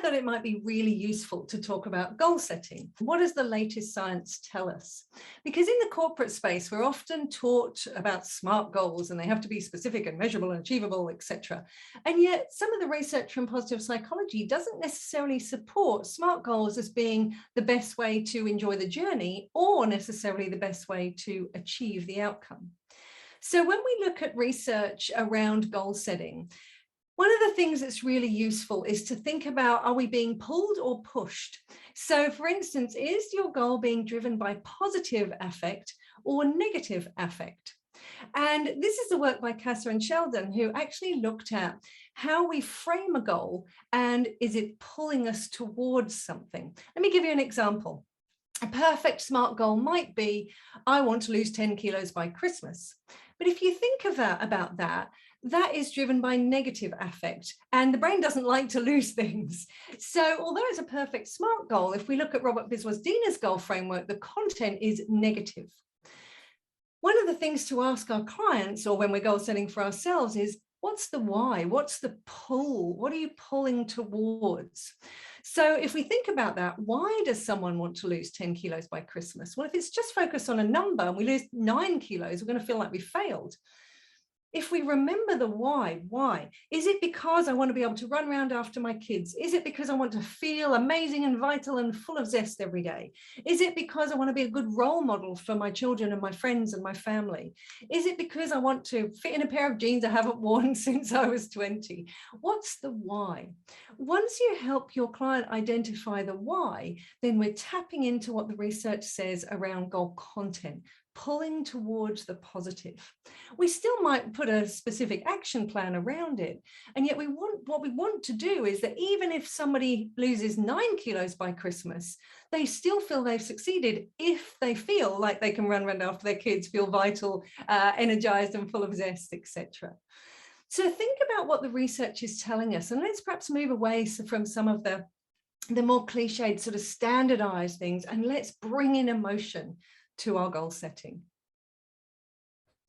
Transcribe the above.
thought it might be really useful to talk about goal setting. What does the latest science tell us? Because in the corporate space, we're often taught about SMART goals, and they have to be specific and measurable and achievable, etc. And yet some of the research from positive psychology doesn't necessarily support SMART goals as being the best way to enjoy the journey or necessarily the best way to achieve the outcome. So when we look at research around goal setting, one of the things that's really useful is to think about, are we being pulled or pushed? So for instance, is your goal being driven by positive affect or negative affect? And this is the work by Kasser and Sheldon, who actually looked at how we frame a goal and is it pulling us towards something. Let me give you an example. A perfect SMART goal might be, I want to lose 10 kilos by Christmas. But if you think about that, that is driven by negative affect, and the brain doesn't like to lose things. So although it's a perfect SMART goal, if we look at Robert Biswas-Diener's goal framework, the content is negative. One of the things to ask our clients, or when we're goal setting for ourselves, is what's the why? What's the pull? What are you pulling towards? So if we think about that, why does someone want to lose 10 kilos by Christmas? Well, if it's just focused on a number and we lose 9 kilos, we're going to feel like we failed. If we remember the why? Is it because I want to be able to run around after my kids? Is it because I want to feel amazing and vital and full of zest every day? Is it because I want to be a good role model for my children and my friends and my family? Is it because I want to fit in a pair of jeans I haven't worn since I was 20? What's the why? Once you help your client identify the why, then we're tapping into what the research says around goal content, pulling towards the positive. We still might put a specific action plan around it. And yet what we want to do is that even if somebody loses 9 kilos by Christmas, they still feel they've succeeded if they feel like they can run around after their kids, feel vital, energized and full of zest, etc. So think about what the research is telling us, and let's perhaps move away from some of the more cliched sort of standardized things, and let's bring in emotion to our goal setting.